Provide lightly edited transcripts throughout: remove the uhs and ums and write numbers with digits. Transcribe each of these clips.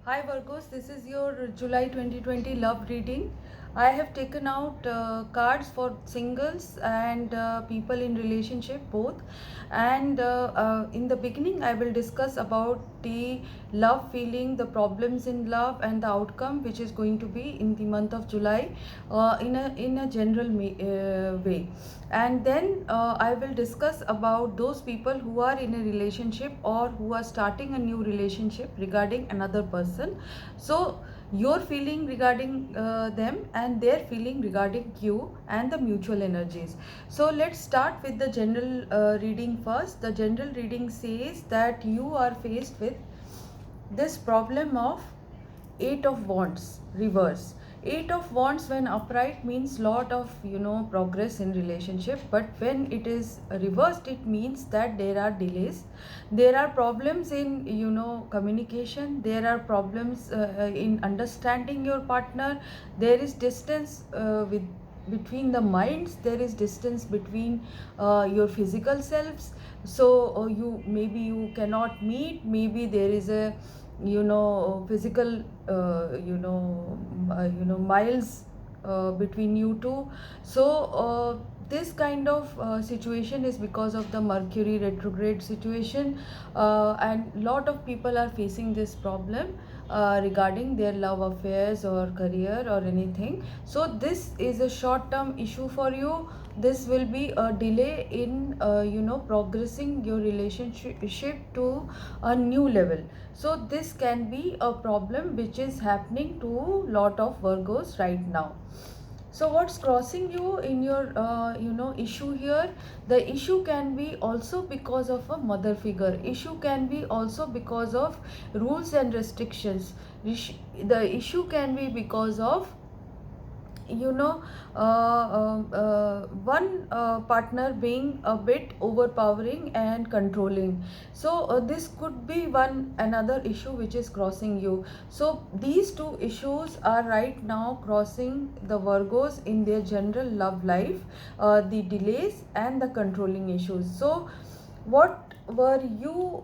Hi Virgos, this is your July 2020 love reading. I have taken out cards for singles and people in relationship both. And in the beginning, I will discuss about the love feeling, the problems in love, and the outcome, which is going to be in the month of July, in a general way. And then I will discuss about those people who are in a relationship or who are starting a new relationship regarding another person. So your feeling regarding them and their feeling regarding you and the mutual energies. So let's start with the general reading first. The general reading says that you are faced with this problem of Eight of Wands reverse. Eight of Wands when upright means lot of progress in relationship, but when it is reversed it means that there are delays, there are problems in communication, there are problems in understanding your partner, there is distance with between the minds, there is distance between your physical selves. So you maybe you cannot meet, maybe there is a physical miles between you two. So this kind of situation is because of the Mercury retrograde situation, and lot of people are facing this problem regarding their love affairs or career or anything. So this is a short term issue for you. This will be a delay in progressing your relationship to a new level. So this can be a problem which is happening to lot of Virgos right now. So what's crossing you in your issue here? The issue can be also because of a mother figure, issue can be also because of rules and restrictions, the issue can be because of you know one partner being a bit overpowering and controlling. So this could be one another issue which is crossing you. So these two issues are right now crossing the Virgos in their general love life, the delays and the controlling issues. So what were you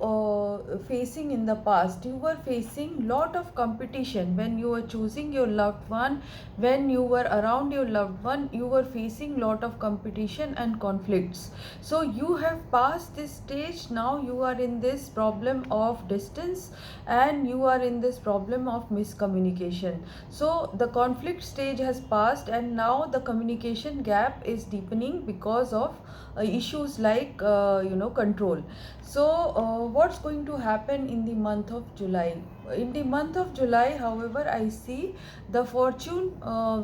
facing in the past? You were facing lot of competition when you were choosing your loved one, when you were around your loved one, you were facing lot of competition and conflicts. So you have passed this stage, now you are in this problem of distance and you are in this problem of miscommunication. So the conflict stage has passed and now the communication gap is deepening because of issues like control. So what's going to happen in the month of July? In the month of July, however, I see the fortune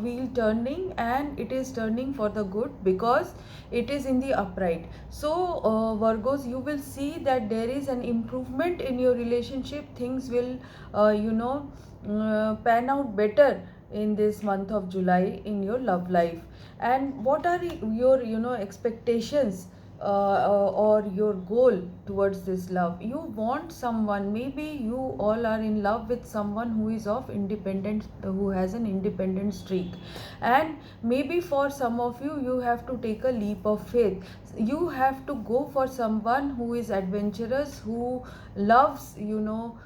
wheel turning, and it is turning for the good because it is in the upright. So Virgos, you will see that there is an improvement in your relationship. Things will pan out better in this month of July in your love life. And what are your expectations or your goal towards this love? You want someone, maybe you all are in love with someone who is of independent, who has an independent streak, and maybe for some of you, you have to take a leap of faith. You have to go for someone who is adventurous, who loves new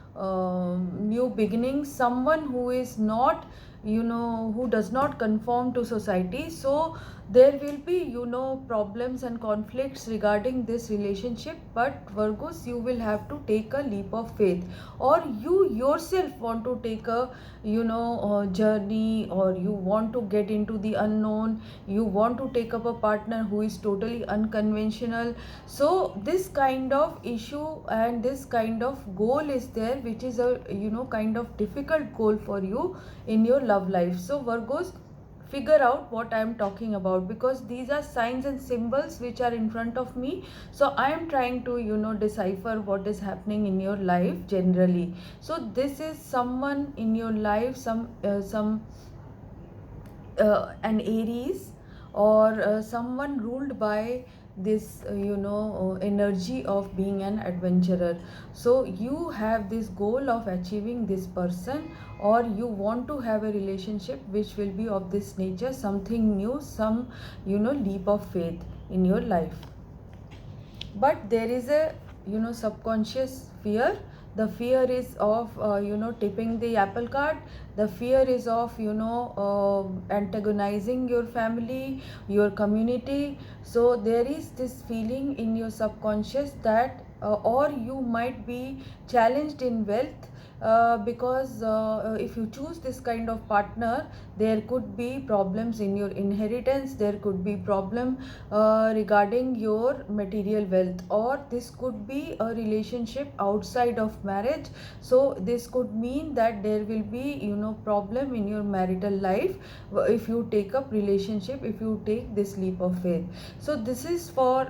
beginnings, someone who is not who does not conform to society. So there will be problems and conflicts regarding this relationship, but Virgos, you will have to take a leap of faith, or you yourself want to take a journey, or you want to get into the unknown, you want to take up a partner who is totally unconventional. So this kind of issue and this kind of goal is there, which is a kind of difficult goal for you in your love life. So Virgos, figure out what I am talking about, because these are signs and symbols which are in front of me. So I am trying to decipher what is happening in your life generally. So this is someone in your life, some an Aries, or someone ruled by this energy of being an adventurer. So you have this goal of achieving this person, or you want to have a relationship which will be of this nature, something new, some leap of faith in your life. But there is a subconscious fear, the fear is of tipping the apple cart, the fear is of antagonizing your family, your community. So there is this feeling in your subconscious that or you might be challenged in wealth, because if you choose this kind of partner, there could be problems in your inheritance, there could be problem regarding your material wealth, or this could be a relationship outside of marriage. So this could mean that there will be problem in your marital life if you take up relationship, if you take this leap of faith. So this is for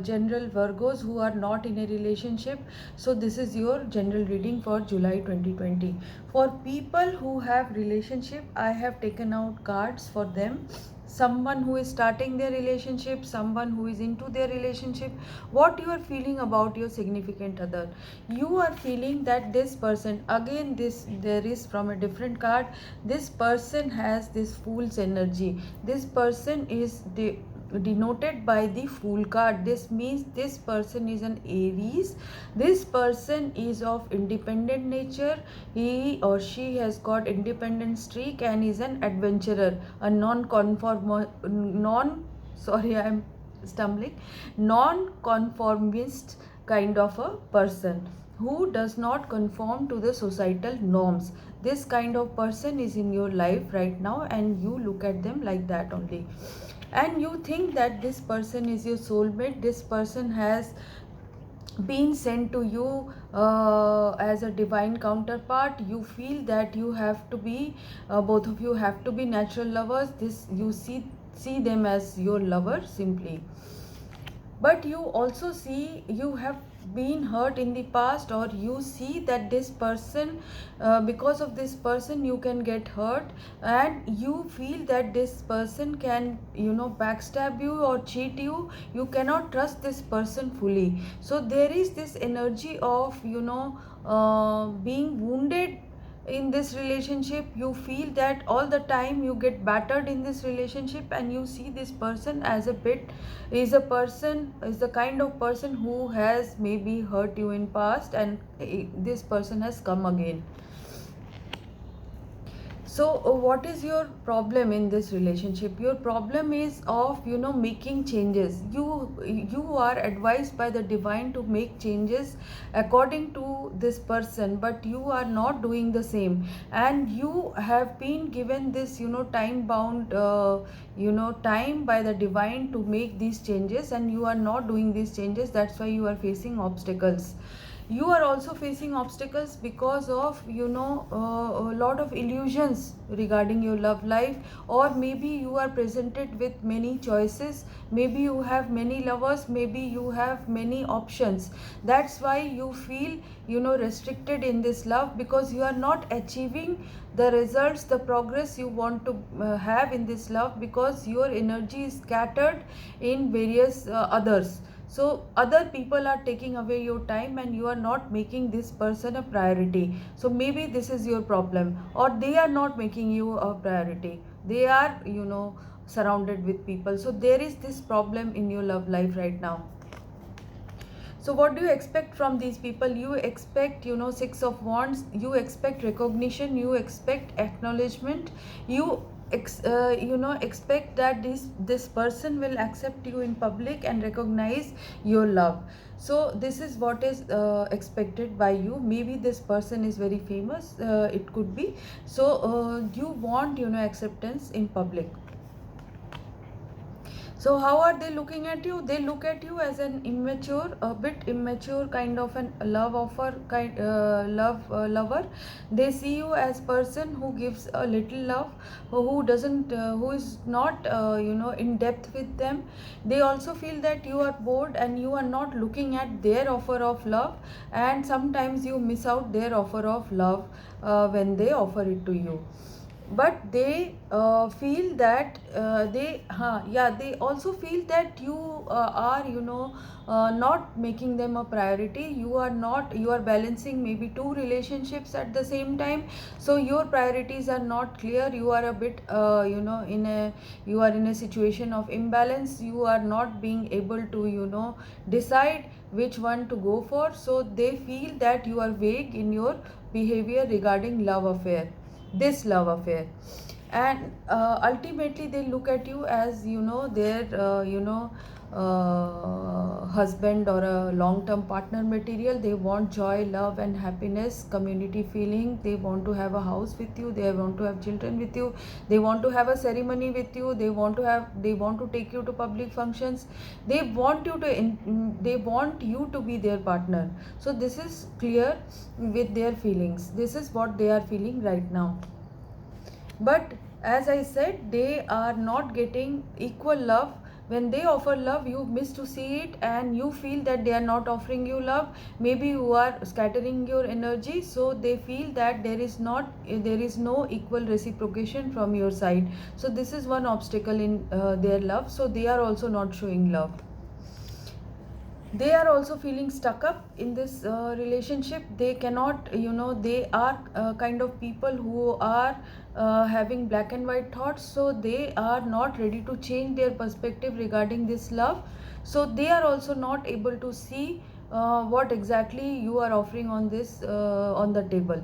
general Virgos who are not in a relationship. So this is your general reading for July 2020. For people who have relationship, I have taken out cards for them. Someone who is starting their relationship, someone who is into their relationship, what you are feeling about your significant other. You are feeling that this person, again this there is from a different card, this person has this fool's energy. This person is denoted by the Fool card. This means this person is an Aries. This person is of independent nature. He or she has got independent streak and is an adventurer, a non-conformist kind of a person who does not conform to the societal norms. This kind of person is in your life right now, and you look at them like that only, and you think that this person is your soulmate. This person has been sent to you as a divine counterpart. You feel that you have to be both of you have to be natural lovers. This you see them as your lover simply, but you also see you have been hurt in the past, or you see that this person, because of this person you can get hurt, and you feel that this person can backstab you or cheat you. You cannot trust this person fully. So there is this energy of being wounded in this relationship. You feel that all the time you get battered in this relationship, and you see this person as a bit is the kind of person who has maybe hurt you in past, and this person has come again. So what is your problem in this relationship? Your problem is of making changes. You are advised by the divine to make changes according to this person, but you are not doing the same, and you have been given this time bound time by the divine to make these changes, and you are not doing these changes. That's why you are facing obstacles. You are also facing obstacles because of a lot of illusions regarding your love life, or maybe you are presented with many choices. Maybe you have many lovers, maybe you have many options. That's why you feel restricted in this love, because you are not achieving the results, the progress you want to have in this love, because your energy is scattered in various others. So other people are taking away your time, and you are not making this person a priority. So maybe this is your problem, or they are not making you a priority. They are surrounded with people. So there is this problem in your love life right now. So what do you expect from these people? You expect Six of Wands. You expect recognition, you expect acknowledgement, you expect that this person will accept you in public and recognize your love. So this is what is expected by you. Maybe this person is very famous, it could be. So you want acceptance in public. So how are they looking at you? They look at you as an immature, a bit immature kind of an love offer, lover. They see you as person who gives a little love, who doesn't, who is not, in depth with them. They also feel that you are bored and you are not looking at their offer of love, and sometimes you miss out their offer of love when they offer it to you. But they feel that they also feel that you are not making them a priority. You are balancing maybe two relationships at the same time. So your priorities are not clear. You are a bit you are in a situation of imbalance. You are not being able to decide which one to go for. So they feel that you are vague in your behavior regarding love affair, this love affair. And ultimately they look at you as, their husband or a long term partner material. They want joy, love and happiness, community feeling. They want to have a house with you, they want to have children with you, they want to have a ceremony with you, they want to take you to public functions. They want you to be their partner. So this is clear with their feelings. This is what they are feeling right now. But as I said, they are not getting equal love. When they offer love, you miss to see it, and you feel that they are not offering you love. Maybe you are scattering your energy, so they feel that there is no equal reciprocation from your side. So this is one obstacle in their love. So they are also not showing love. They are also feeling stuck up in this relationship. They cannot, they are kind of people who are having black and white thoughts. So they are not ready to change their perspective regarding this love. So they are also not able to see what exactly you are offering on this on the table.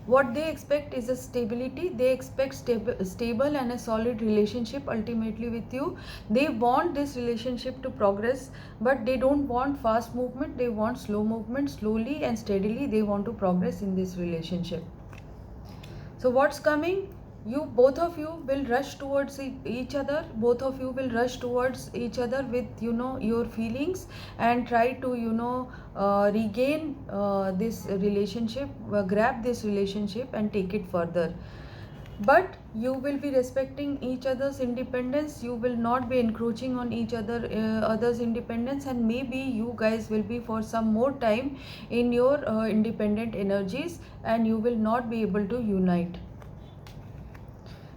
What they expect is a stability. They expect stable and a solid relationship ultimately with you. They want this relationship to progress, but they don't want fast movement. They want slow movement. Slowly and steadily they want to progress in this relationship. So what's coming? Both of you will rush towards each other. Both of you will rush towards each other with, your feelings, and try to, regain this relationship, grab this relationship and take it further. But you will be respecting each other's independence. You will not be encroaching on each other's independence, and maybe you guys will be for some more time in your independent energies, and you will not be able to unite,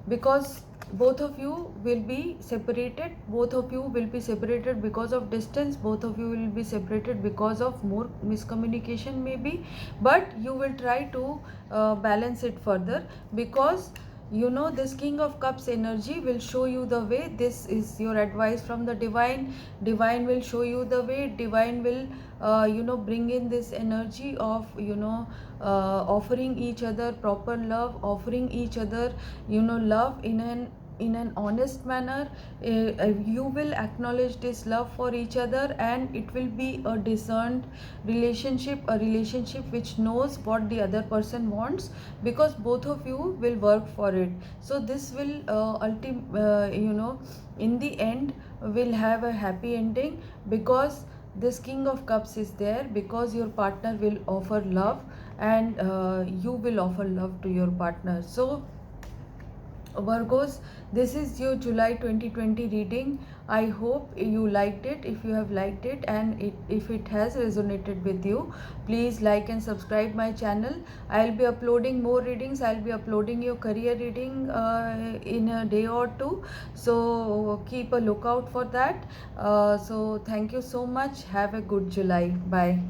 because both of you will be separated. Both of you will be separated because of distance. Both of you will be separated because of more miscommunication maybe. But you will try to balance it further, because this King of Cups energy will show you the way. This is your advice from the divine. Divine will show you the way. Divine will bring in this energy of offering each other proper love, offering each other love in an honest manner. You will acknowledge this love for each other, and it will be a discerned relationship, a relationship which knows what the other person wants, because both of you will work for it. So this will in the end will have a happy ending, because this King of Cups is there, because your partner will offer love, and you will offer love to your partner. So Virgos, this is your July 2020 reading. I hope you liked it. If you have liked it, and if it has resonated with you, please like and subscribe my channel. I'll be uploading more readings. I'll be uploading your career reading in a day or two. So keep a lookout for that. So thank you so much. Have a good July. Bye.